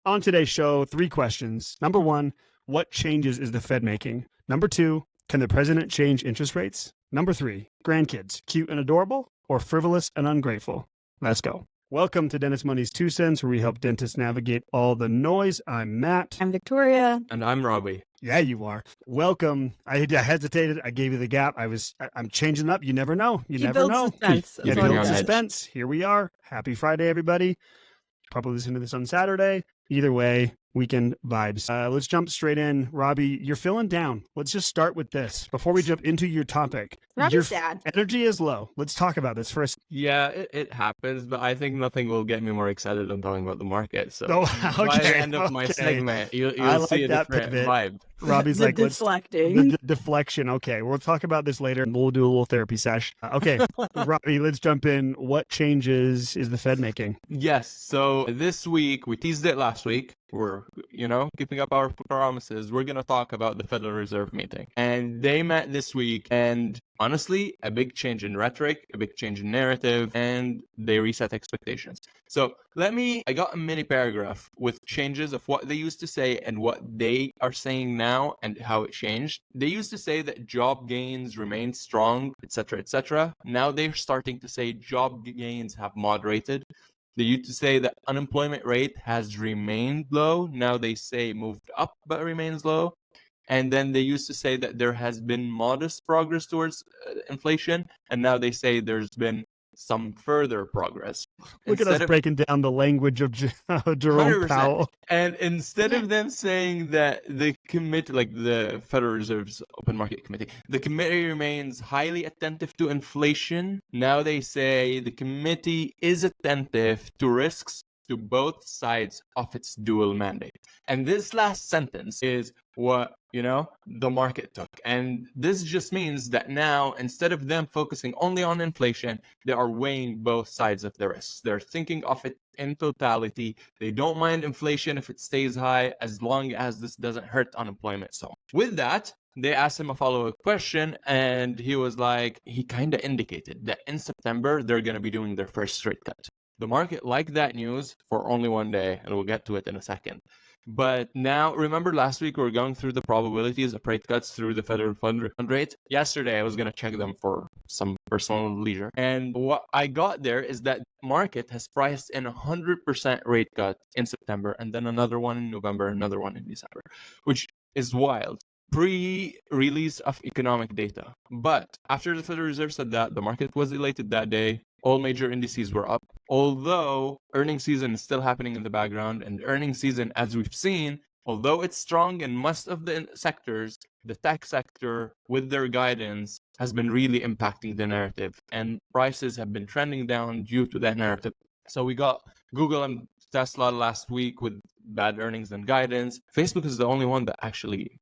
On today's show, 3 questions. Number 1, what changes is the Fed making? Number 2, can the president change interest rates? Number 3, grandkids, cute and adorable or frivolous and ungrateful? Let's go. Welcome to Dentist Money's 2 cents, where we help dentists navigate all the noise. I'm Matt. I'm Victoria. And I'm Rabih. Yeah, you are. Welcome. I hesitated. I gave you the gap. I'm changing up. You never know. You never know. Suspense. You build build suspense. Here we are. Happy Friday, everybody. Probably listen to this on Saturday. Either way, weekend vibes. Let's jump straight in. Rabih, you're feeling down. Let's just start with this. Before we jump into your topic. Rabih's your sad. Energy is low. Let's talk about this first. Yeah, it happens, but I think nothing will get me more excited than talking about the market. So by the end of my segment, you'll like see a that different pivot. vibe. Rabih's like, deflecting. the deflection. Okay, we'll talk about this later. We'll do a little therapy sesh. Okay, Rabih, let's jump in. What changes is the Fed making? Yes, so this week, we teased it last week. We're, keeping up our promises. We're going to talk about the Federal Reserve meeting. And they met this week, and honestly, a big change in rhetoric, a big change in narrative, and they reset expectations. So I got a mini paragraph with changes of what they used to say and what they are saying now and how it changed. They used to say that job gains remain strong, etc., etc. Now they're starting to say job gains have moderated. They used to say that unemployment rate has remained low. Now they say moved up but remains low. And then they used to say that there has been modest progress towards inflation. And now they say there's been some further progress. Look at us breaking down the language of Jerome 100%. Powell. And instead of them saying that the committee, like the Federal Reserve's Open Market Committee, the committee remains highly attentive to inflation, now they say the committee is attentive to risks to both sides of its dual mandate. And this last sentence is what, the market took. And this just means that now, instead of them focusing only on inflation, they are weighing both sides of the risks. They're thinking of it in totality. They don't mind inflation if it stays high, as long as this doesn't hurt unemployment. So with that, they asked him a follow-up question, and he kind of indicated that in September, they're going to be doing their first rate cut. The market liked that news for only one day, and we'll get to it in a second. But now, remember last week we were going through the probabilities of rate cuts through the federal fund rate? Yesterday, I was going to check them for some personal leisure. And what I got there is that market has priced in 100% rate cut in September, and then another one in November, another one in December, which is wild. Pre-release of economic data. But after the Federal Reserve said that, the market was elated that day. All major indices were up, although earnings season is still happening in the background. And earnings season, as we've seen, although it's strong in most of the sectors, the tech sector, with their guidance, has been really impacting the narrative. And prices have been trending down due to that narrative. So we got Google and Tesla last week with bad earnings and guidance. Facebook is the only one that actually,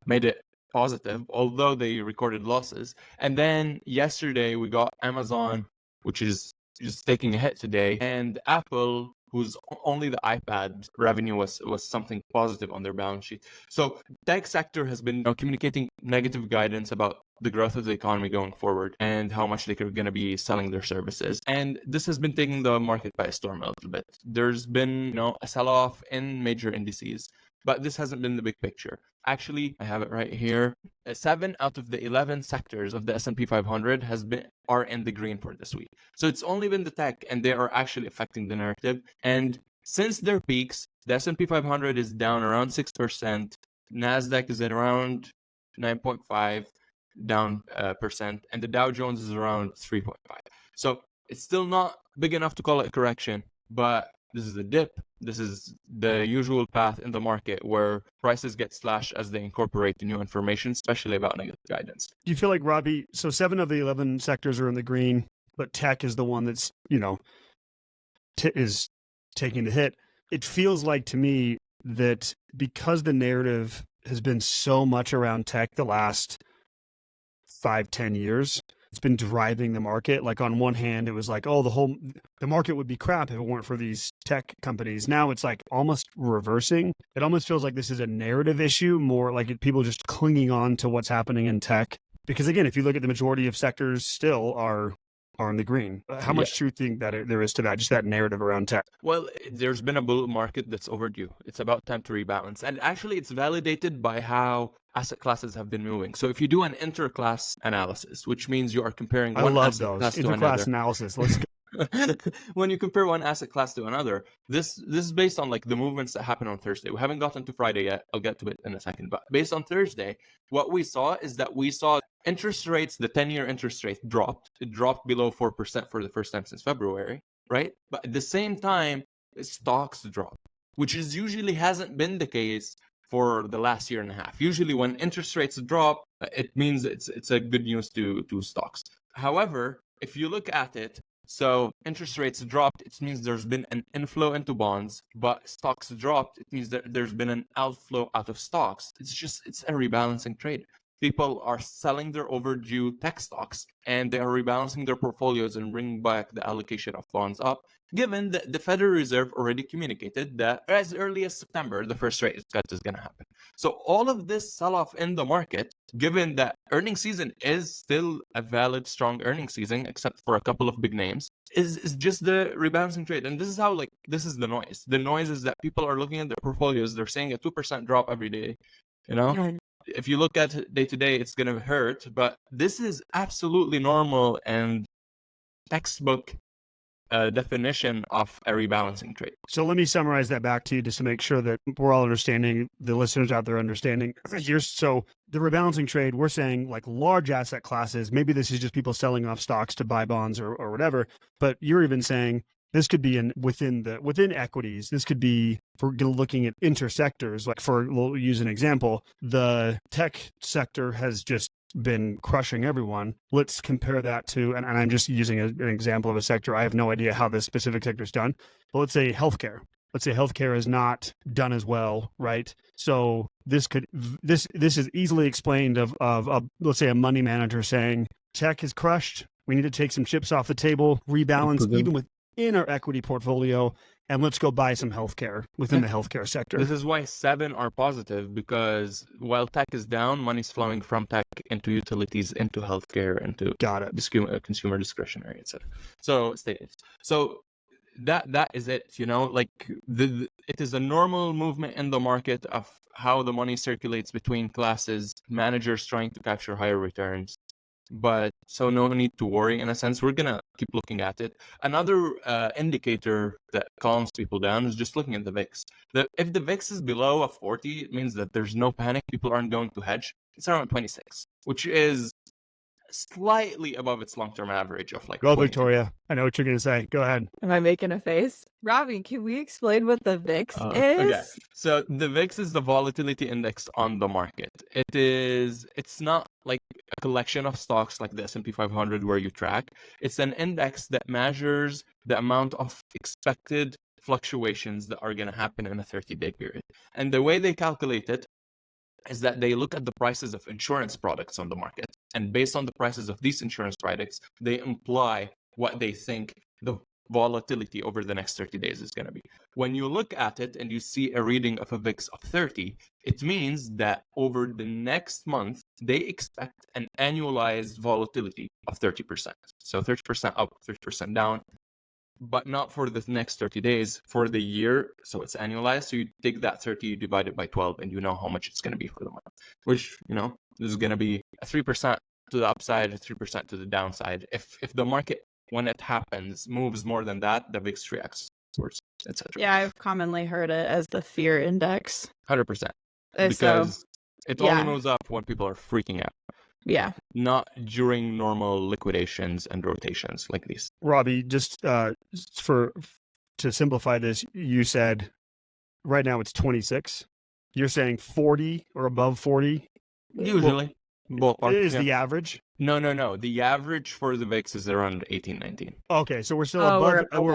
made it positive, although they recorded losses. And then yesterday we got Amazon, which is just taking a hit today, and Apple, whose only the iPad revenue was something positive on their balance sheet. So tech sector has been communicating negative guidance about the growth of the economy going forward and how much they're going to be selling their services. And this has been taking the market by storm a little bit. There's been a sell-off in major indices, but this hasn't been the big picture. Actually, I have it right here. 7 out of the 11 sectors of the S&P 500 are in the green for this week. So it's only been the tech, and they are actually affecting the narrative. And since their peaks, the S&P 500 is down around 6%. Nasdaq is at around 9.5 down percent, and the Dow Jones is around 3.5. So it's still not big enough to call it a correction, but this is a dip. This is the usual path in the market where prices get slashed as they incorporate the new information, especially about negative guidance. Do you feel like, Rabih, so 7 of the 11 sectors are in the green, but tech is the one that's, is taking the hit? It feels like to me that because the narrative has been so much around tech the last 5-10 years, it's been driving the market. Like on one hand, it was like, oh, the market would be crap if it weren't for these tech companies. Now it's like almost reversing. It almost feels like this is a narrative issue, more like people just clinging on to what's happening in tech. Because again, if you look at the majority of sectors still are are in the green. How much truth do you think that there is to that, just that narrative around tech? Well, there's been a bull market that's overdue. It's about time to rebalance. And actually, it's validated by how asset classes have been moving. So if you do an interclass analysis, which means you are comparing I one love asset those class to interclass another. analysis. Let's go. When you compare one asset class to another, this is based on like the movements that happened on Thursday. We haven't gotten to Friday yet. I'll get to it in a second. But based on Thursday, what we saw is that we saw interest rates, the 10-year interest rate dropped. It dropped below 4% for the first time since February, right? But at the same time, stocks dropped, which is usually hasn't been the case for the last year and a half. Usually when interest rates drop, it means it's a good news to stocks. However, if you look at it, so interest rates dropped, it means there's been an inflow into bonds, but stocks dropped, it means that there's been an outflow out of stocks. It's a rebalancing trade. People are selling their overdue tech stocks and they are rebalancing their portfolios and bringing back the allocation of bonds up, given that the Federal Reserve already communicated that as early as September, the first rate cut is going to happen. So all of this sell-off in the market, given that earnings season is still a valid, strong earnings season, except for a couple of big names, is just the rebalancing trade. And this is how, this is the noise. The noise is that people are looking at their portfolios, they're saying a 2% drop every day, If you look at it day to day, it's going to hurt, but this is absolutely normal and textbook definition of a rebalancing trade. So let me summarize that back to you just to make sure that we're all understanding, the listeners out there understanding. So the rebalancing trade, we're saying like large asset classes, maybe this is just people selling off stocks to buy bonds or whatever, but you're even saying this could be within equities. This could be, if we're looking at intersectors, like we'll use an example, the tech sector has just been crushing everyone. Let's compare that to, and I'm just using an example of a sector. I have no idea how this specific sector is done, but let's say healthcare. Let's say healthcare is not done as well, right? So this is easily explained of let's say a money manager saying tech is crushed. We need to take some chips off the table, rebalance even within our equity portfolio, and let's go buy some healthcare within the healthcare sector. This is why 7 are positive, because while tech is down, money's flowing from tech into utilities, into healthcare, into consumer discretionary, etc. So that is it. It is a normal movement in the market of how the money circulates between classes, managers trying to capture higher returns. But so no need to worry in a sense. We're going to keep looking at it. Another indicator that calms people down is just looking at the VIX. If the VIX is below a 40, it means that there's no panic. People aren't going to hedge. It's around 26, which is slightly above its long-term average of like. Go, Victoria. I know what you're going to say. Go ahead. Am I making a face? Rabih, can we explain what the VIX is? Okay. So the VIX is the volatility index on the market. It's not like a collection of stocks like the S&P 500 where you track. It's an index that measures the amount of expected fluctuations that are going to happen in a 30-day period. And the way they calculate it is that they look at the prices of insurance products on the market. And based on the prices of these insurance products, they imply what they think the volatility over the next 30 days is going to be. When you look at it and you see a reading of a VIX of 30, it means that over the next month, they expect an annualized volatility of 30%. So 30% up, 30% down, but not for the next 30 days, for the year. So it's annualized. So you take that 30, you divide it by 12, and you know how much it's going to be for the month, which, this is going to be a 3% to the upside, a 3% to the downside. If the market, when it happens, moves more than that, the VIX reacts towards, etc. Yeah, I've commonly heard it as the fear index. 100%. Because it only moves up when people are freaking out. Yeah. Not during normal liquidations and rotations like these. Rabih, just to simplify this, you said right now it's 26. You're saying 40 or above 40? Usually. Ballpark, is the average? No. The average for the VIX is around 18, 19. Okay, so we're still above average. We're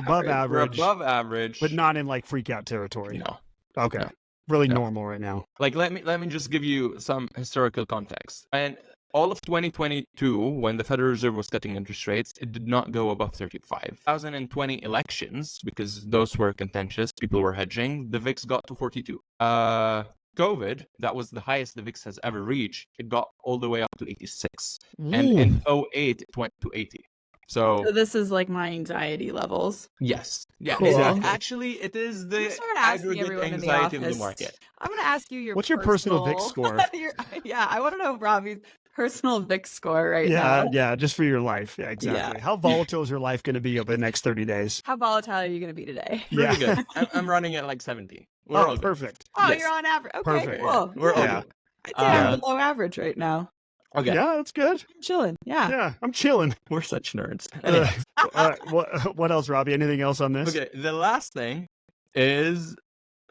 above average. But not in like freak out territory. No. Okay. No. Really normal right now. Like let me just give you some historical context. And all of 2022, when the Federal Reserve was cutting interest rates, it did not go above 35. 2020 elections, because those were contentious, people were hedging, the VIX got to 42. COVID, that was the highest the VIX has ever reached. It got all the way up to 86. Ooh. And in 2008, it went to 80. So So this is like my anxiety levels. yes, yeah, Cool. exactly. Actually, it is the I'm starting asking aggregate everyone in the anxiety of office. the market. I'm going to ask you your What's your personal VIX score? Yeah, I want to know Robbie's personal VIX score right Yeah, now. yeah, just for your life. Yeah, exactly. How volatile is your life going to be over the next 30 days? How volatile are you going to be today? Pretty Yeah. good. I'm running at like 70. We're all good. Perfect. Oh, Yes. you're on average. Okay, Perfect. cool. We're all Yeah. good. I'd say I'm below average right now. Okay. Yeah, that's good. I'm chilling. Yeah. Yeah, I'm chilling. We're such nerds. Anyway. What else, Rabih? Anything else on this? Okay, the last thing is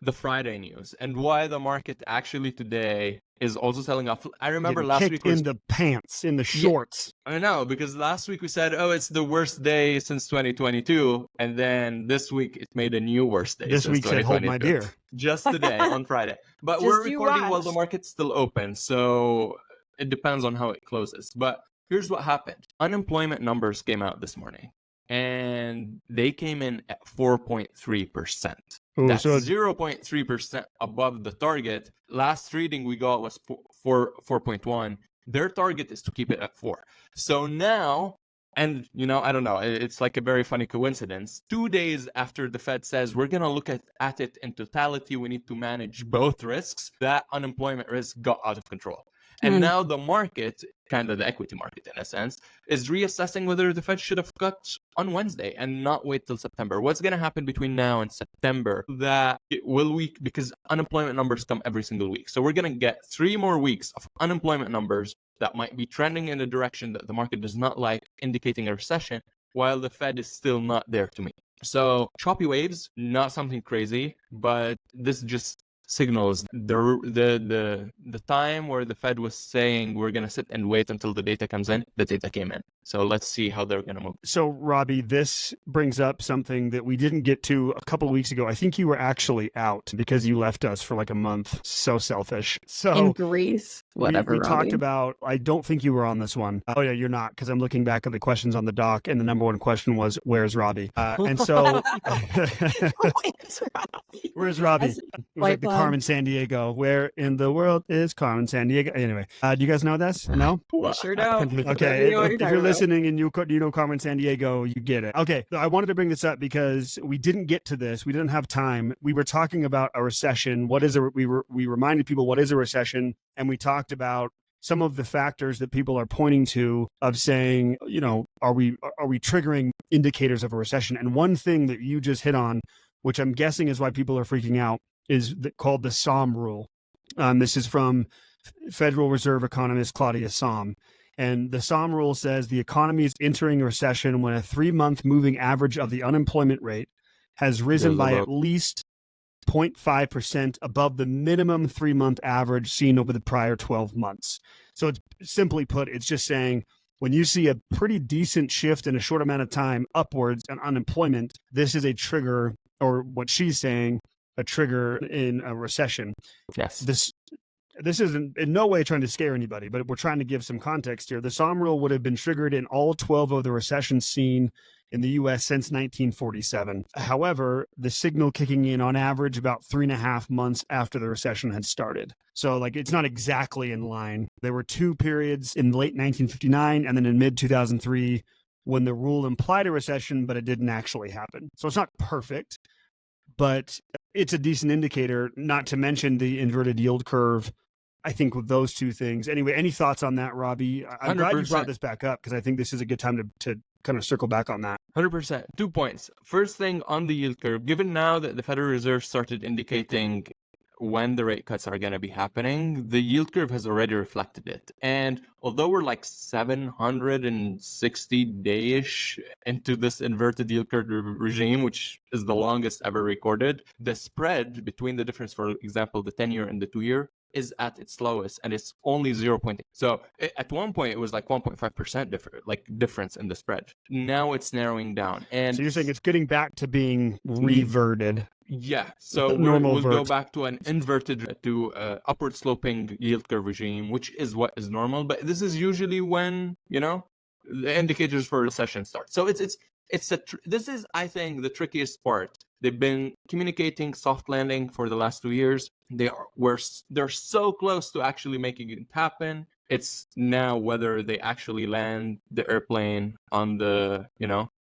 the Friday news and why the market actually today is also selling off. I remember Getting last kicked week in the pants, in the shorts. I know, because last week we said, oh, it's the worst day since 2022, and then this week it made a new worst day. This since week said, "Hold my 2022. beer." Just today on Friday, but Just we're you recording while watch. the market's still open, so it depends on how it closes. But here's what happened: unemployment numbers came out this morning, and they came in at 4.3%. That's So 0.3% above the target. Last reading we got was 4.1. Their target is to keep it at 4. So now, and I don't know, it's like a very funny coincidence. 2 days after the Fed says we're going to look at it in totality, we need to manage both risks, that unemployment risk got out of control. And now the market, kind of the equity market in a sense, is reassessing whether the Fed should have cut on Wednesday and not wait till September. What's going to happen between now and September? Because unemployment numbers come every single week. So we're going to get 3 more weeks of unemployment numbers that might be trending in a direction that the market does not like, indicating a recession, while the Fed is still not there to meet. So choppy waves, not something crazy, but this just signals the time where the Fed was saying we're going to sit and wait until the data comes in. The data came in. So let's see how they're going to move. So, Rabih, this brings up something that we didn't get to a couple of weeks ago. I think you were actually out because you left us for like a month. So selfish. So in Greece, whatever. We talked about, I don't think you were on this one. Oh, yeah, you're not, because I'm looking back at the questions on the doc, and the number one question was, where's Rabih? And so, where's Rabih? It was like the Carmen Sandiego. Where in the world is Carmen Sandiego? Anyway, do you guys know this? No? I sure don't. Okay, if you're listening and you know Carmen Sandiego, you get it. Okay, so I wanted to bring this up because we didn't get to this. We didn't have time. We were talking about a recession. We reminded people what is a recession, and we talked about some of the factors that people are pointing to of saying, are we triggering indicators of a recession? And one thing that you just hit on, which I'm guessing is why people are freaking out, is called the Somm rule. This is from Federal Reserve economist Claudia Somm. And the Somm rule says the economy is entering a recession when a 3-month moving average of the unemployment rate has risen by at least 0.5% above the minimum 3-month average seen over the prior 12 months. So it's simply put, it's just saying when you see a pretty decent shift in a short amount of time upwards in unemployment, this is a trigger, or what she's saying, a trigger in a recession. Yes. This isn't in no way trying to scare anybody, but we're trying to give some context here. The Somm rule would have been triggered in all 12 of the recessions seen in the U.S. since 1947. However, the signal kicking in on average about 3.5 months after the recession had started. So it's not exactly in line. There were 2 periods in late 1959 and then in mid-2003 when the rule implied a recession, but it didn't actually happen. So it's not perfect, but it's a decent indicator, not to mention the inverted yield curve. I think with those 2 things. Anyway, any thoughts on that, Rabih? I'm 100%. glad you brought this back up because I think this is a good time to kind of circle back on that. 100%. 2 points. First thing on the yield curve, given now that the Federal Reserve started indicating when the rate cuts are going to be happening, the yield curve has already reflected it. And although we're like 760 days-ish into this inverted yield curve regime, which is the longest ever recorded, the spread between the difference, for example, the 10-year and the 2-year, is at its lowest, and it's only 0.8. So at one point it was like 1.5% difference in the spread. Now it's narrowing down, and so you're saying it's getting back to being reverted. Yeah. So we'll go back to an inverted upward sloping yield curve regime, which is what is normal. But this is usually when the indicators for recession start. So this is, I think, the trickiest part. They've been communicating soft landing for the last 2 years. They're so close to actually making it happen. It's now whether they actually land the airplane on the,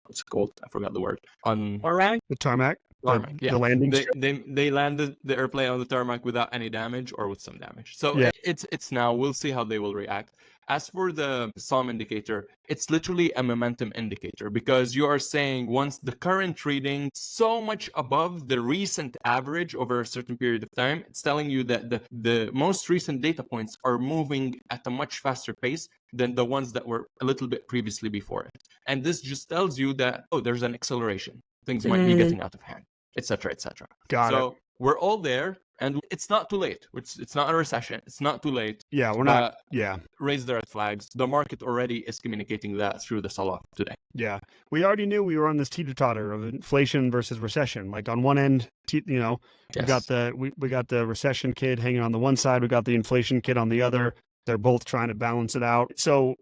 what's it called? I forgot the word. On The tarmac. tarmac, yeah. The landing They, strip. they landed the airplane on the tarmac without any damage or with some damage. So Yeah. it's now, we'll see how they will react. As for the SOM indicator, it's literally a momentum indicator, because you are saying once the current reading so much above the recent average over a certain period of time, it's telling you that the most recent data points are moving at a much faster pace than the ones that were a little bit previously before it. And this just tells you that, oh, there's an acceleration. Things might be getting out of hand, etc., etc. Got it. So we're all there, and it's not too late. It's not a recession. It's not too late. Yeah, we're not. Yeah. Raise the red flags. The market already is communicating that through the sell-off today. Yeah. We already knew we were on this teeter-totter of inflation versus recession. Like on one end, we got the recession kid hanging on the one side. We got the inflation kid on the other. They're both trying to balance it out. So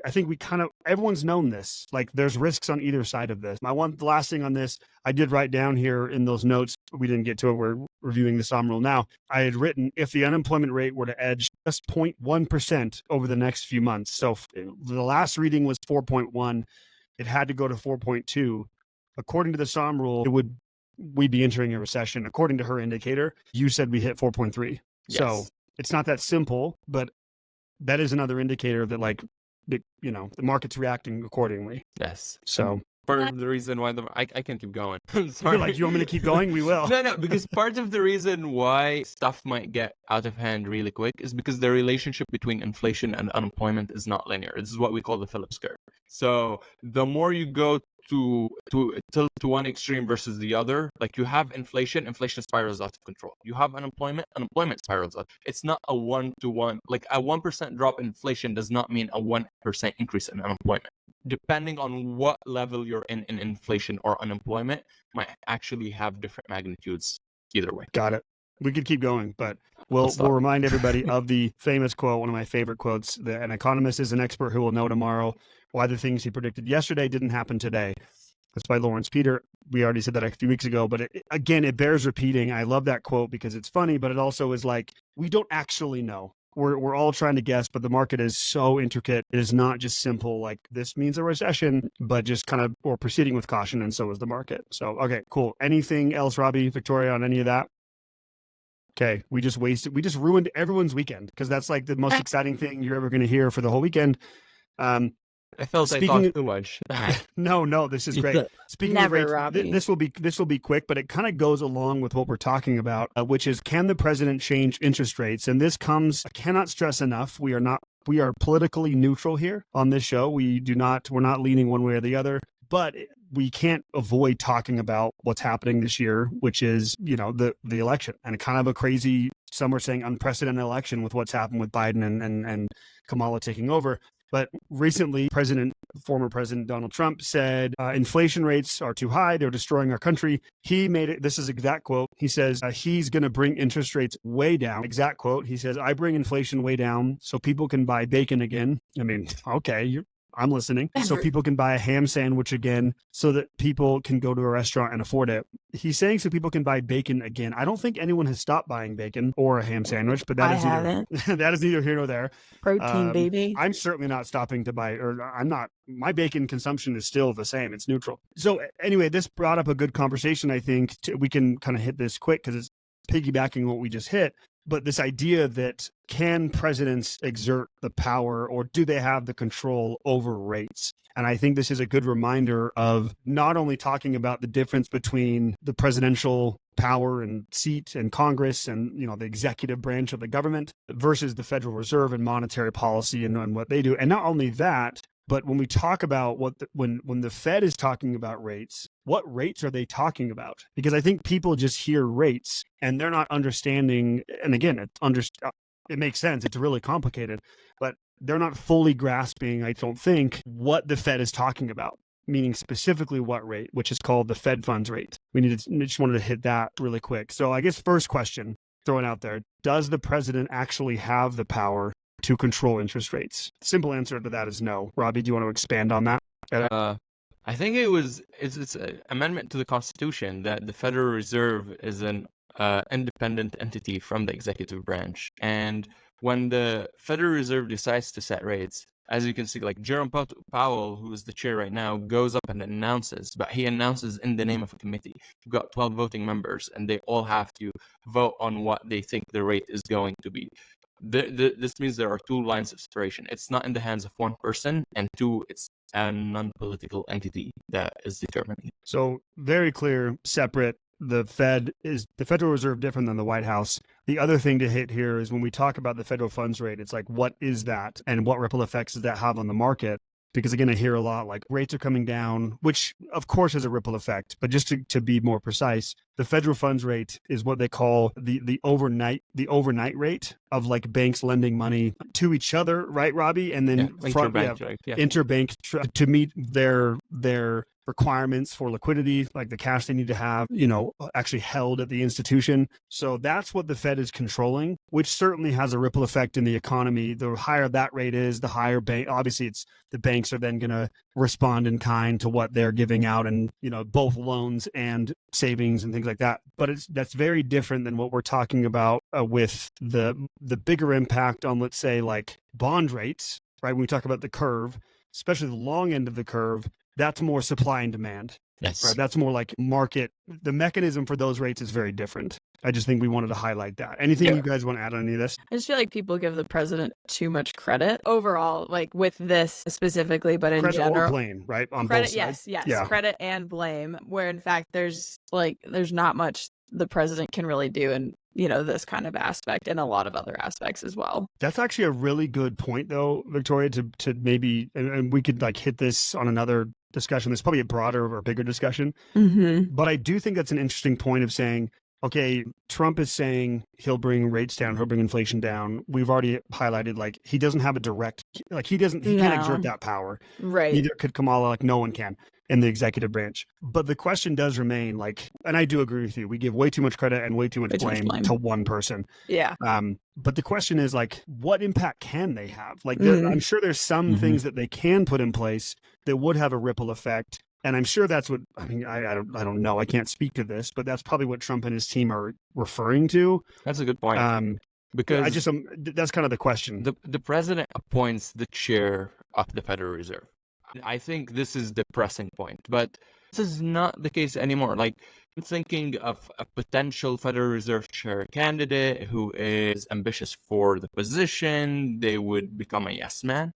I think everyone's known this. Like there's risks on either side of this. The last thing on this, I did write down here in those notes. We didn't get to it. We're reviewing the SOM rule now. I had written, if the unemployment rate were to edge just 0.1% over the next few months. So the last reading was 4.1. It had to go to 4.2. According to the SOM rule, we'd be entering a recession. According to her indicator, you said we hit 4.3. Yes. So it's not that simple, but that is another indicator that the market's reacting accordingly. Yes. So part of the reason why I can keep going. you're Sorry. like, you want me to keep going? We will. No, because part of the reason why stuff might get out of hand really quick is because the relationship between inflation and unemployment is not linear. This is what we call the Phillips curve. So the more you go to one extreme versus the other, like you have inflation spirals out of control. You have unemployment spirals out. It's not a 1-to-1. Like a 1% drop in inflation does not mean a 1% increase in unemployment. Depending on what level you're in inflation or unemployment, might actually have different magnitudes either way. Got it. We could keep going, but we'll remind everybody of the famous quote, one of my favorite quotes, that an economist is an expert who will know tomorrow why the things he predicted yesterday didn't happen today. That's by Lawrence Peter. We already said that a few weeks ago, but it bears repeating. I love that quote because it's funny, but it also is like, we don't actually know. We're all trying to guess, but the market is so intricate. It is not just simple, like this means a recession, but just kind of, or proceeding with caution, and so is the market. So, okay, cool. Anything else, Rabih, Victoria, on any of that? Okay, we just ruined everyone's weekend, because that's like the most exciting thing you're ever going to hear for the whole weekend. I felt I talked too much. No, this is great. Speaking Never, of rates, this will be quick, but it kind of goes along with what we're talking about, which is, can the president change interest rates? And this comes, I cannot stress enough, we are politically neutral here on this show. We're not leaning one way or the other, but we can't avoid talking about what's happening this year, which is, the election, and kind of a crazy, some are saying unprecedented election with what's happened with Biden and Kamala taking over. But recently, former President Donald Trump said inflation rates are too high. They're destroying our country. He made it. This is exact quote. He says he's going to bring interest rates way down. Exact quote. He says, I bring inflation way down so people can buy bacon again. I mean, okay, I'm listening. So people can buy a ham sandwich again, so that people can go to a restaurant and afford it. He's saying so people can buy bacon again. I don't think anyone has stopped buying bacon or a ham sandwich, but that is neither here nor there. Protein, baby. I'm certainly not stopping to buy, or I'm not. My bacon consumption is still the same. It's neutral. So anyway, this brought up a good conversation. I think we can kind of hit this quick because it's piggybacking what we just hit. But this idea that, can presidents exert the power, or do they have the control over rates? And I think this is a good reminder of not only talking about the difference between the presidential power and seat and Congress and, the executive branch of the government versus the Federal Reserve and monetary policy and what they do. And not only that, but when we talk about when the Fed is talking about rates, what rates are they talking about? Because I think people just hear rates and they're not understanding. And again, it makes sense. It's really complicated, but they're not fully grasping, I don't think, what the Fed is talking about, meaning specifically what rate, which is called the Fed funds rate. Just wanted to hit that really quick. So I guess first question, throwing out there, does the president actually have the power to control interest rates? Simple answer to that is no. Rabih, do you want to expand on that? I think it's an amendment to the Constitution that the Federal Reserve is an independent entity from the executive branch. And when the Federal Reserve decides to set rates, as you can see, like Jerome Powell, who is the chair right now, goes up and announces, but he announces in the name of a committee. You've got 12 voting members, and they all have to vote on what they think the rate is going to be. This means there are two lines of separation. It's not in the hands of one person, and two, it's a non-political entity that is determining it. So very clear, separate. The Federal Reserve different than the White House. The other thing to hit here is when we talk about the federal funds rate, it's like, what is that? And what ripple effects does that have on the market? Because again, I hear a lot like rates are coming down, which of course has a ripple effect. But just to be more precise, the federal funds rate is what they call the overnight rate of like banks lending money to each other, right, Rabih? And then interbank to meet their requirements for liquidity, like the cash they need to have, actually held at the institution. So that's what the Fed is controlling, which certainly has a ripple effect in the economy. The higher that rate is, the higher obviously it's the banks are then going to respond in kind to what they're giving out, and both loans and savings and things like that. But that's very different than what we're talking about with the bigger impact on, let's say, like bond rates, right? When we talk about the curve, especially the long end of the curve, that's more supply and demand. Yes. Right? That's more like market. The mechanism for those rates is very different. I just think we wanted to highlight that. Anything you guys want to add on any of this? I just feel like people give the president too much credit overall, like with this specifically, but in credit general. Or blame, right? On credit, both sides. yes. Yeah. Credit and blame, where in fact there's not much the president can really do in this kind of aspect and a lot of other aspects as well. That's actually a really good point though, Victoria, to maybe, and we could like hit this on another discussion. There's probably a broader or bigger discussion, but I do think that's an interesting point of saying, okay, Trump is saying he'll bring rates down, he'll bring inflation down. We've already highlighted, like, he doesn't have a direct, like he can't exert that power. Right. Neither could Kamala, like no one can in the executive branch. But the question does remain, like, and I do agree with you, we give way too much credit and way too much blame to one person. Yeah. But the question is, like, what impact can they have? Like, I'm sure there's some things that they can put in place that would have a ripple effect. And I'm sure that's what, I mean, I don't know. I can't speak to this, but that's probably what Trump and his team are referring to. That's a good point. Because that's kind of the question. The president appoints the chair of the Federal Reserve. I think this is the pressing point, but this is not the case anymore. Like, I'm thinking of a potential Federal Reserve chair candidate who is ambitious for the position. They would become a yes man.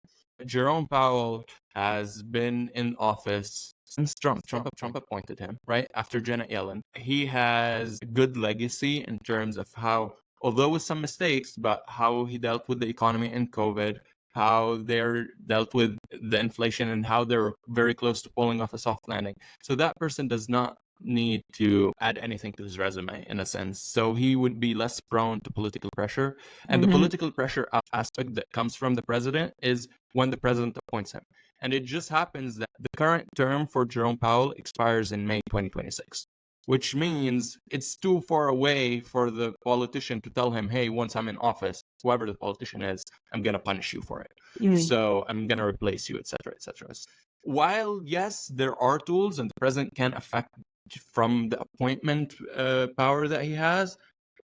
Jerome Powell has been in office since Trump appointed him, right after Janet Yellen. He has a good legacy in terms of how, although with some mistakes, but how he dealt with the economy and COVID, how they're dealt with the inflation, and how they're very close to pulling off a soft landing. So that person does not need to add anything to his resume in a sense. So he would be less prone to political pressure. And the political pressure aspect that comes from the president is when the president appoints him. And it just happens that the current term for Jerome Powell expires in May 2026, which means it's too far away for the politician to tell him, hey, once I'm in office, whoever the politician is, I'm going to punish you for it. So I'm going to replace you, etc., etc. While, yes, there are tools and the president can affect from the appointment power that he has,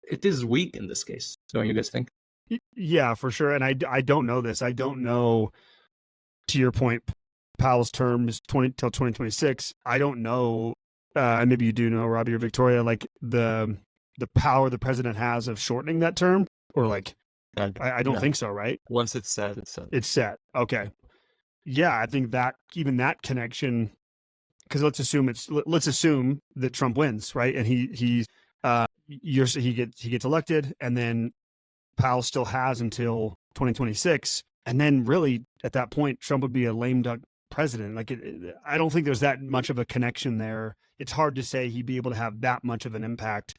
it is weak in this case. Don't you guys think? Yeah, for sure. And I don't know this. I don't know, to your point, Powell's term is till 2026. I don't know, and maybe you do know, Rabih or Victoria, like the power the president has of shortening that term, or like, I don't think so, right? Once it's set, it's set. It's set. Okay. Yeah, I think that even that connection, because let's assume that Trump wins, right? And he gets elected, and then Powell still has until 2026, and then really at that point Trump would be a lame duck president. Like, I don't think there's that much of a connection there. It's hard to say he'd be able to have that much of an impact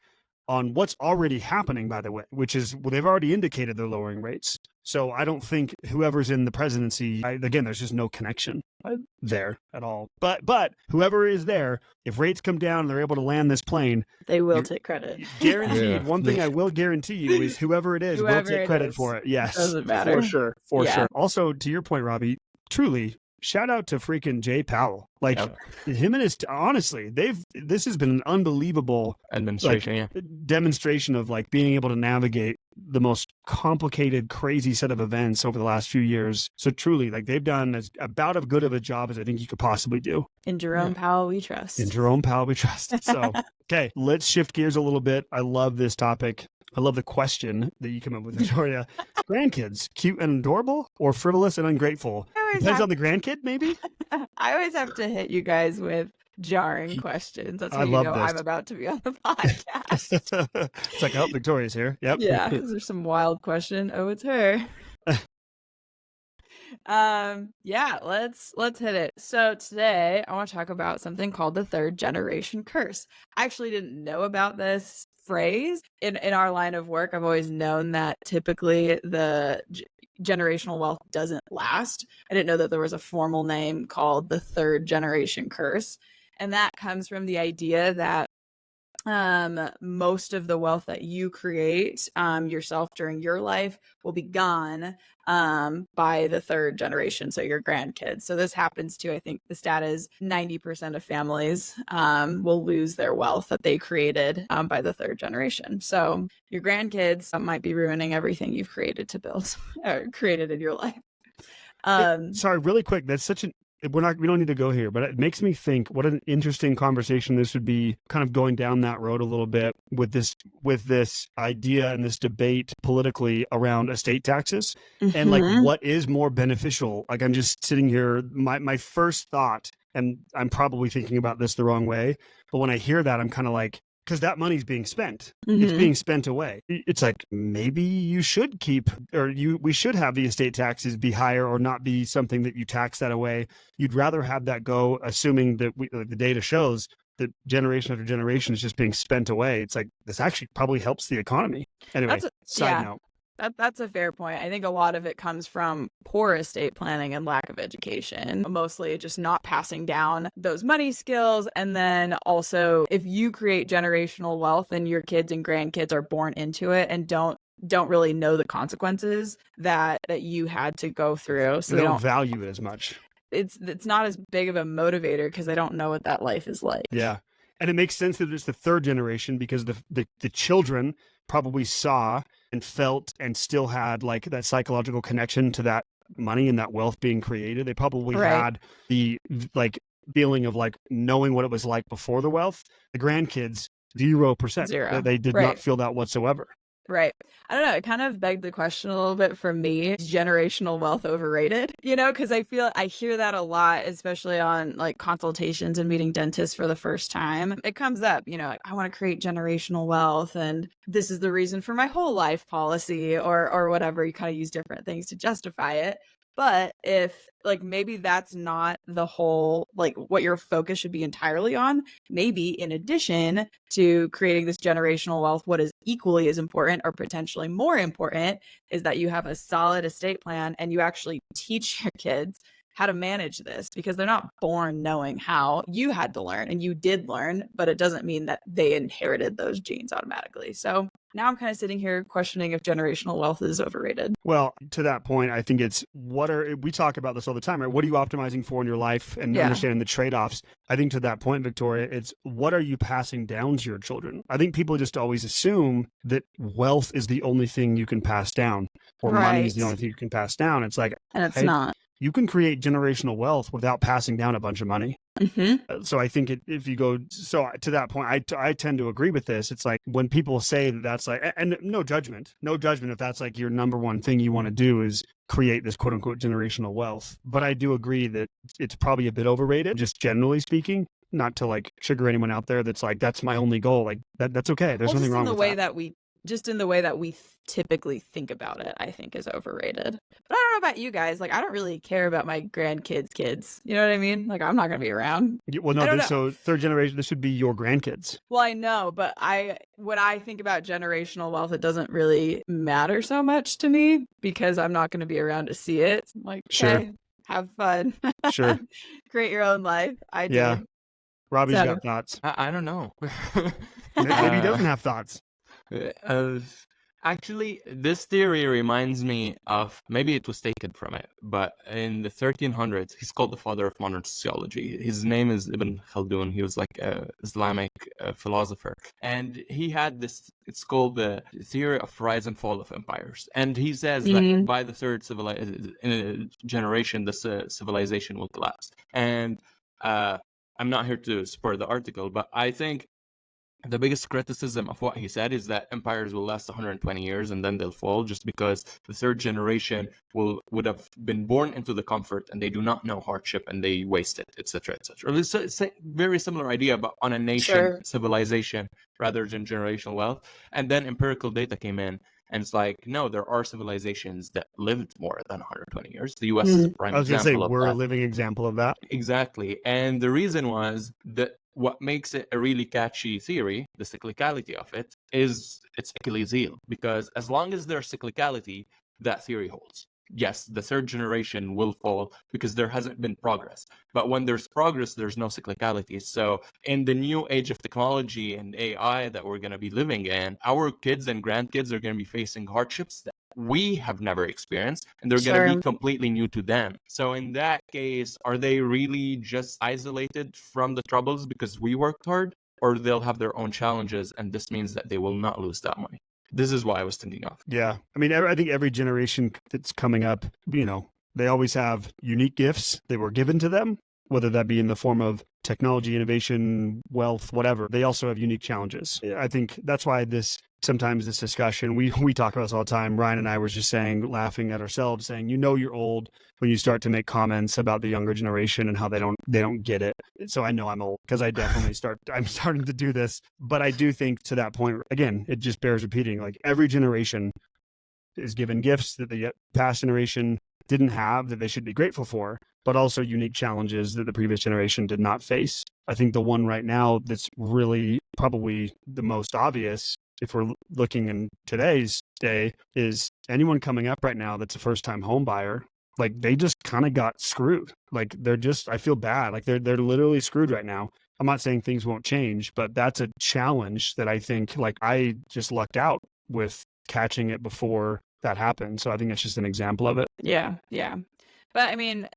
on what's already happening, by the way, which is, well, they've already indicated they're lowering rates. So I don't think whoever's in the presidency, again, there's just no connection there at all. But whoever is there, if rates come down and they're able to land this plane, they will take credit. Guaranteed. Yeah. One thing I will guarantee you is whoever it is will take credit for it. Yes. Doesn't matter. For sure. For sure. Also, to your point, Rabih, truly, shout out to freaking Jay Powell. Like, him and his, honestly, this has been an unbelievable administration, demonstration of like being able to navigate the most complicated, crazy set of events over the last few years. So truly, like they've done about as good of a job as I think you could possibly do. In Jerome Powell, we trust. In Jerome Powell, we trust. So, okay, let's shift gears a little bit. I love this topic. I love the question that you come up with, Victoria. Grandkids, cute and adorable or frivolous and ungrateful? Depends on the grandkid, maybe? I always have to hit you guys with jarring questions. That's how you know I'm about to be on the podcast. It's like, oh, Victoria's here. Yep. Yeah, because there's some wild question. Oh, it's her. Yeah, let's hit it. So today I want to talk about something called the third generation curse. I actually didn't know about this phrase in our line of work. I've always known that typically the generational wealth doesn't last. I didn't know that there was a formal name called the third generation curse. And that comes from the idea that most of the wealth that you create yourself during your life will be gone by the third generation, so your grandkids. So this happens to, I think the stat is 90% of families will lose their wealth that they created by the third generation. So your grandkids might be ruining everything you've created to build or created in your life. Sorry, really quick. That's such an we don't need to go here, but it makes me think what an interesting conversation this would be, kind of going down that road a little bit with this idea and this debate politically around estate taxes and like what is more beneficial. Like I'm just sitting here, my first thought, and I'm probably thinking about this the wrong way, but when I hear that, I'm kind of like, because that money's being spent. It's being spent away. It's like, maybe you should we should have the estate taxes be higher or not be something that you tax that away. You'd rather have that go, assuming that the data shows that generation after generation is just being spent away. It's like, this actually probably helps the economy. Anyway, side note. That's a fair point. I think a lot of it comes from poor estate planning and lack of education, mostly just not passing down those money skills. And then also, if you create generational wealth and your kids and grandkids are born into it and don't really know the consequences that you had to go through, so they don't value it as much. It's not as big of a motivator because they don't know what that life is like. Yeah. And it makes sense that it's the third generation because the children probably saw and felt and still had like that psychological connection to that money and that wealth being created. They probably had the like feeling of like knowing what it was like before the wealth. The grandkids, 0%. Zero. They did not feel that whatsoever. Right. I don't know. It kind of begged the question a little bit for me. Is generational wealth overrated? Because I hear that a lot, especially on like consultations and meeting dentists for the first time. It comes up, like, I want to create generational wealth and this is the reason for my whole life policy or whatever. You kind of use different things to justify it. But if like maybe that's not the whole, like what your focus should be entirely on, maybe in addition to creating this generational wealth, what is equally as important or potentially more important is that you have a solid estate plan and you actually teach your kids how to manage this, because they're not born knowing how. You had to learn and you did learn, but it doesn't mean that they inherited those genes automatically. So now I'm kind of sitting here questioning if generational wealth is overrated. Well, to that point, I think it's we talk about this all the time, right? What are you optimizing for in your life and understanding the trade-offs? I think to that point, Victoria, it's what are you passing down to your children? I think people just always assume that wealth is the only thing you can pass down or money is the only thing you can pass down. It's like, and it's not. You can create generational wealth without passing down a bunch of money. So I think if you go, so to that point, I tend to agree with this. It's like when people say that's like, and no judgment if that's like your number one thing you want to do is create this quote unquote generational wealth. But I do agree that it's probably a bit overrated, just generally speaking. Not to like sugar anyone out there that's like, that's my only goal. Like that's okay. There's nothing wrong with that. Just in the way that we typically think about it, I think is overrated. But I don't know about you guys. Like, I don't really care about my grandkids' kids. You know what I mean? Like, I'm not going to be around. Well, no, so third generation, this would be your grandkids. Well, I know, but when I think about generational wealth, it doesn't really matter so much to me because I'm not going to be around to see it. I'm like, okay, have fun. Sure. Create your own life. I do. Yeah. Rabih's got thoughts. I don't know. Maybe he doesn't have thoughts. Actually, this theory reminds me of, maybe it was taken from it, but in the 1300s, he's called the father of modern sociology. His name is Ibn Khaldun. He was like an Islamic philosopher. And he had this, it's called the theory of rise and fall of empires. And he says that by the third generation, this civilization will collapse. And I'm not here to support the article, but I think the biggest criticism of what he said is that empires will last 120 years and then they'll fall, just because the third generation would have been born into the comfort and they do not know hardship and they waste it, etc., etc. It's a very similar idea, but on a nation civilization rather than generational wealth. And then empirical data came in, and it's like, no, there are civilizations that lived more than 120 years. The US is a prime I was going to say, example of we're a that. living example of that. Exactly. And the reason was that what makes it a really catchy theory, the cyclicality of it, is its Achilles heel. Because as long as there's cyclicality, that theory holds. Yes, the third generation will fall because there hasn't been progress. But when there's progress, there's no cyclicality. So in the new age of technology and AI that we're going to be living in, our kids and grandkids are going to be facing hardships that we have never experienced, and they're going to be completely new to them. So in that case, are they really just isolated from the troubles because we worked hard, or they'll have their own challenges, and this means that they will not lose that money? This is what I was thinking of. Yeah. I mean, I think every generation that's coming up, they always have unique gifts that were given to them, whether that be in the form of technology, innovation, wealth, whatever. They also have unique challenges. I think that's why sometimes this discussion, we talk about this all the time. Ryan and I were just laughing at ourselves, saying, you're old when you start to make comments about the younger generation and how they don't get it. So I know I'm old because I definitely I'm starting to do this. But I do think, to that point, again, it just bears repeating, like every generation is given gifts that the past generation didn't have, that they should be grateful for, but also unique challenges that the previous generation did not face. I think the one right now that's really probably the most obvious, if we're looking in today's day, is anyone coming up right now that's a first-time home buyer. Like, they just kind of got screwed. Like, I feel bad. Like, they're literally screwed right now. I'm not saying things won't change, but that's a challenge that I think, like, I just lucked out with catching it before that happened. So I think that's just an example of it. Yeah. But I mean,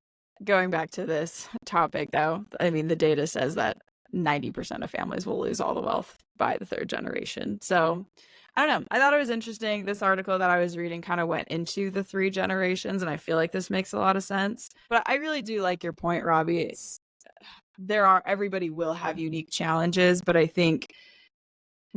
going back to this topic though, I mean, the data says that 90% of families will lose all the wealth by the third generation. So I don't know. I thought it was interesting. This article that I was reading kind of went into the 3 generations, and I feel like this makes a lot of sense. But I really do like your point, Rabih. Everybody will have unique challenges, but I think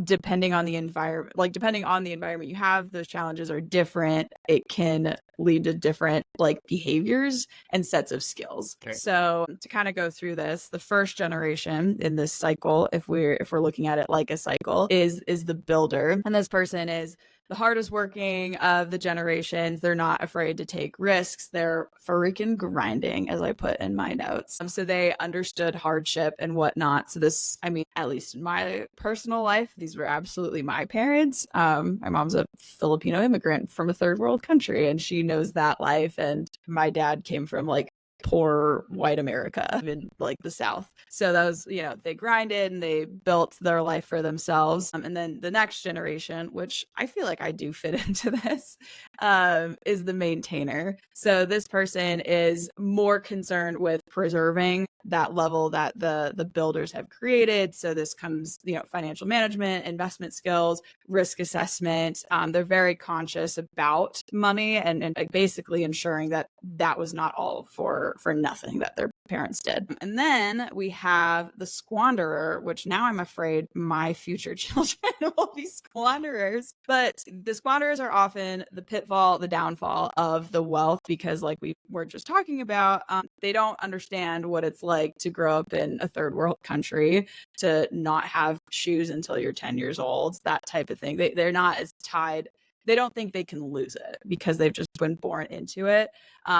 depending on the environment you have, those challenges are different. It can lead to different behaviors and sets of skills. Okay. So to kind of go through this, the first generation in this cycle, if we're looking at it like a cycle, is the builder. And this person is the hardest working of the generations. They're not afraid to take risks. They're freaking grinding, as I put in my notes. So they understood hardship and whatnot. So this, I mean, at least in my personal life, these were absolutely my parents. My mom's a Filipino immigrant from a third world country, and she knows that life. And my dad came from poor white America in the South. So that was, they grinded and they built their life for themselves. And then the next generation, which I feel like I do fit into this, is the maintainer. So this person is more concerned with preserving that level that the builders have created. So this comes, financial management, investment skills, risk assessment. They're very conscious about money and basically ensuring that was not all for nothing that their parents did. And then we have the squanderer, which now I'm afraid my future children will be squanderers. But the squanderers are often the pitfall, the downfall of the wealth, because like we were just talking about, they don't understand what it's like to grow up in a third world country, to not have shoes until you're 10 years old, that type of thing. They're not as tied. They don't think they can lose it because they've just been born into it.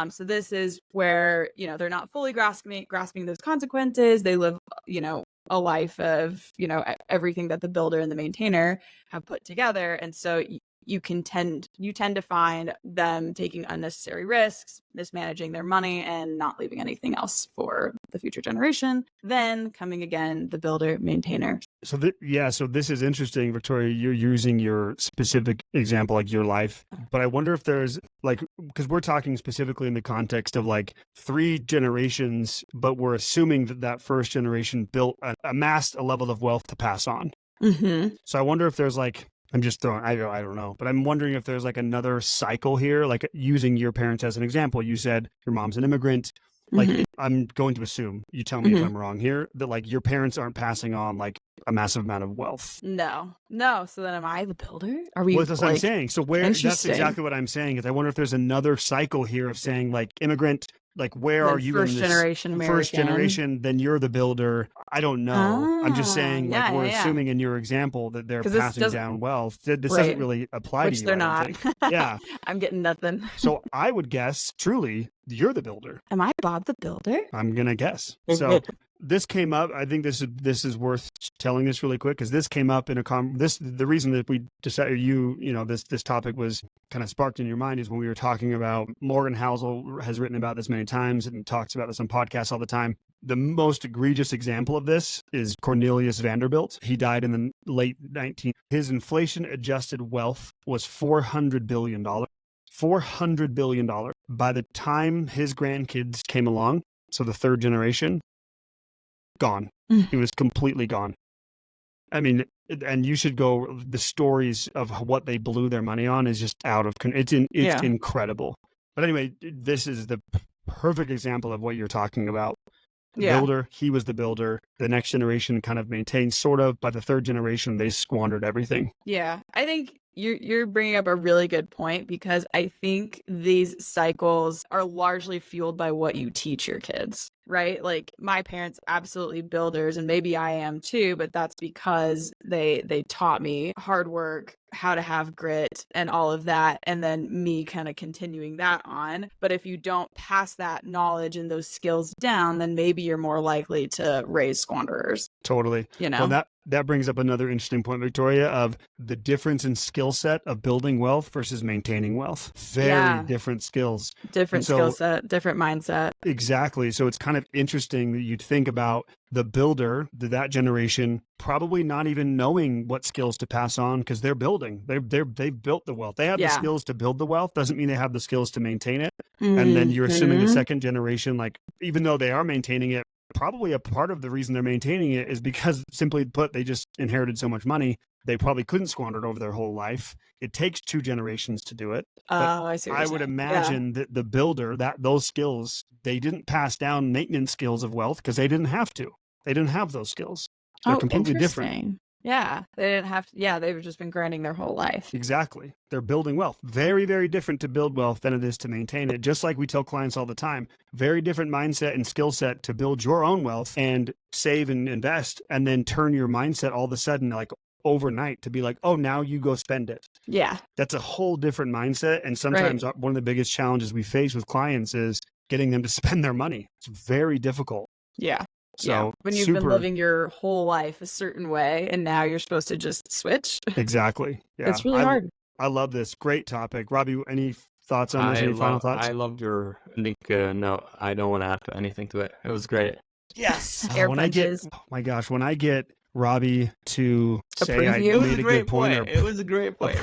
So this is where, they're not fully grasping those consequences. They live, a life of, everything that the builder and the maintainer have put together. And so you tend to find them taking unnecessary risks, mismanaging their money, and not leaving anything else for the future generation. Then coming again, the builder, maintainer. So this is interesting, Victoria. You're using your specific example, like your life, but I wonder if there's like, because we're talking specifically in the context of like 3 generations, but we're assuming that first generation amassed a level of wealth to pass on. Mm-hmm. So I wonder if there's like, I'm just throwing, I don't know, but I'm wondering if there's like another cycle here, like using your parents as an example. You said your mom's an immigrant. Like, I'm going to assume, you tell me if I'm wrong here, that like your parents aren't passing on like a massive amount of wealth. No. So then am I the builder? Are Well, that's what I'm saying. So that's Interesting. exactly what I'm saying is I wonder if there's another cycle here of saying like immigrant, like where are you in this first generation, then you're the builder. I don't know. I'm just saying like we're assuming in your example that they're passing down wealth. This doesn't really apply to you. Which they're not. Yeah. I'm getting nothing. So I would guess truly you're the builder. Am I Bob the builder? I'm going to guess. So this came up. I think this is worth telling this really quick because this came up in the reason that we decided this topic was kind of sparked in your mind is when we were talking about Morgan Housel has written about this many times and talks about this on podcasts all the time. The most egregious example of this is Cornelius Vanderbilt. He died in the late 1900s. His inflation adjusted wealth was $400 billion. $400 billion. By the time his grandkids came along, so the third generation, gone. He was completely gone. I mean, and you should go, the stories of what they blew their money on is just it's incredible. But anyway, this is the perfect example of what you're talking about. The builder, he was the builder. The next generation kind of maintained sort of. By the third generation, they squandered everything. Yeah, I think you're bringing up a really good point because I think these cycles are largely fueled by what you teach your kids, right? Like my parents, absolutely builders, and maybe I am too, but that's because they taught me hard work, how to have grit and all of that, and then me kind of continuing that on. But if you don't pass that knowledge and those skills down, then maybe you're more likely to raise squanderers. Totally. Well, that brings up another interesting point, Victoria, of the difference in skill set of building wealth versus maintaining wealth. Very different skills. Different skill set, different mindset. Exactly. So it's kind of interesting that you'd think about the builder, that generation, probably not even knowing what skills to pass on because they're building. They've built the wealth. They have the skills to build the wealth. Doesn't mean they have the skills to maintain it. And then you're assuming the second generation, like even though they are maintaining it, probably a part of the reason they're maintaining it is because, simply put, they just inherited so much money. They probably couldn't squander it over their whole life. It takes 2 generations to do it. I see. I would imagine that the builder, those skills, they didn't pass down maintenance skills of wealth because they didn't have to. They didn't have those skills. They're completely different. Yeah, they didn't have to. Yeah, they've just been grinding their whole life. Exactly. They're building wealth. Very, very different to build wealth than it is to maintain it. Just like we tell clients all the time, very different mindset and skill set to build your own wealth and save and invest, and then turn your mindset all of a sudden, like overnight, to be like, oh, now you go spend it. Yeah. That's a whole different mindset. And sometimes one of the biggest challenges we face with clients is getting them to spend their money. It's very difficult. Yeah. So when you've been living your whole life a certain way and now you're supposed to just switch. Exactly. Yeah. It's really hard. I love this. Great topic. Rabih, any thoughts on this? Any final thoughts? I loved your link. No, I don't want to add anything to it. It was great. Yes. When I get Rabih to say I made a good point. It was a great point.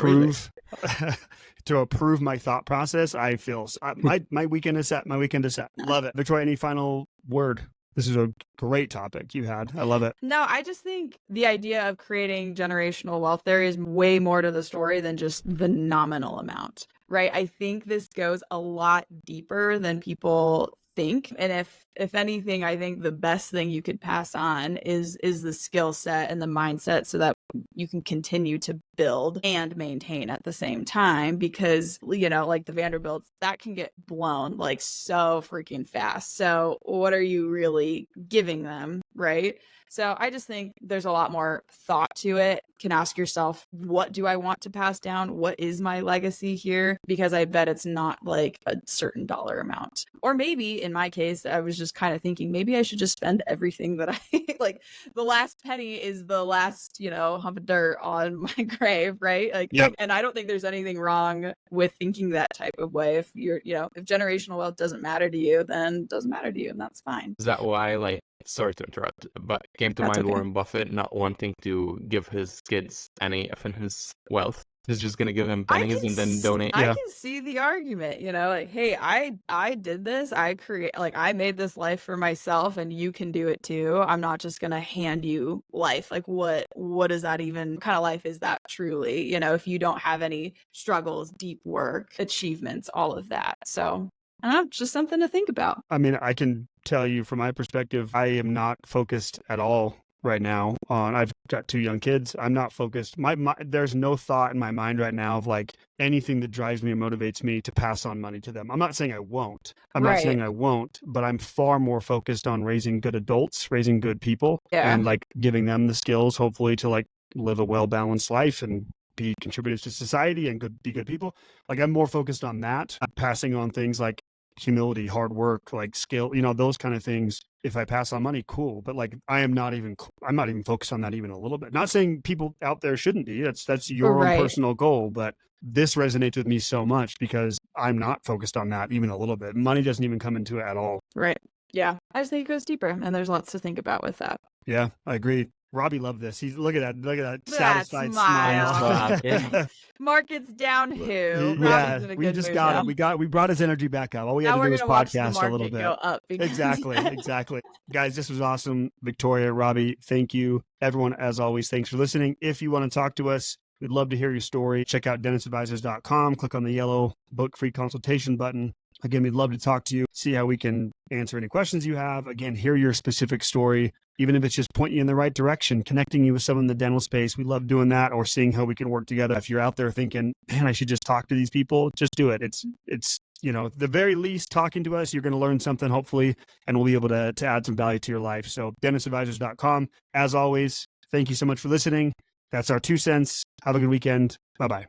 To approve my thought process, I feel my weekend is set. My weekend is set. Love it. Victoria, any final word? This is a great topic you had. I love it. No, I just think the idea of creating generational wealth, there is way more to the story than just the nominal amount, right? I think this goes a lot deeper than people think. And if anything, I think the best thing you could pass on is the skill set and the mindset so that you can continue to build and maintain at the same time, because, like the Vanderbilts, that can get blown like so freaking fast. So what are you really giving them, right? So I just think there's a lot more thought to it. Can ask yourself, what do I want to pass down? What is my legacy here? Because I bet it's not like a certain dollar amount. Or maybe in my case, I was just kind of thinking maybe I should just spend everything that I like. The last penny is the last, hump of dirt on my grave, right? Like, Yep. And I don't think there's anything wrong with thinking that type of way. If you're, if generational wealth doesn't matter to you, then it doesn't matter to you, and that's fine. Is that why, like, sorry to interrupt, but came to That's mind okay. Warren Buffett not wanting to give his kids any of his wealth? He's just gonna give them pennies and then donate. I can see the argument, like, hey, I did this. I made this life for myself, and you can do it too. I'm not just gonna hand you life. Like, what is that even? What kind of life is that truly? If you don't have any struggles, deep work, achievements, all of that. So I don't know, just something to think about. I mean, I can tell you from my perspective, I am not focused at all right now on, I've got 2 young kids. I'm not focused. There's no thought in my mind right now of like anything that drives me and motivates me to pass on money to them. I'm not saying I won't. But I'm far more focused on raising good adults, raising good people, and like giving them the skills, hopefully, to like live a well-balanced life and be contributors to society and be good people. Like, I'm more focused on that. I'm passing on things like humility, hard work, like skill, those kind of things. If I pass on money, cool. But like, I'm not even focused on that even a little bit. Not saying people out there shouldn't be. That's your own personal goal. But this resonates with me so much because I'm not focused on that even a little bit. Money doesn't even come into it at all. Right. Yeah. I just think it goes deeper, and there's lots to think about with that. Yeah, I agree. Rabih loved this. Look at that satisfied smile. smile. Market's down who? Yeah, we just got it. We brought his energy back up. All we had to do was podcast a little bit. Go up Exactly. Guys, this was awesome. Victoria, Rabih, thank you. Everyone, as always, thanks for listening. If you want to talk to us, we'd love to hear your story. Check out dentistadvisors.com. Click on the yellow book free consultation button. Again, we'd love to talk to you, see how we can answer any questions you have. Again, hear your specific story, even if it's just point you in the right direction, connecting you with someone in the dental space. We love doing that, or seeing how we can work together. If you're out there thinking, man, I should just talk to these people, just do it. It's the very least, talking to us, you're going to learn something, hopefully, and we'll be able to add some value to your life. So dentistadvisors.com. As always, thank you so much for listening. That's our 2 cents. Have a good weekend. Bye-bye.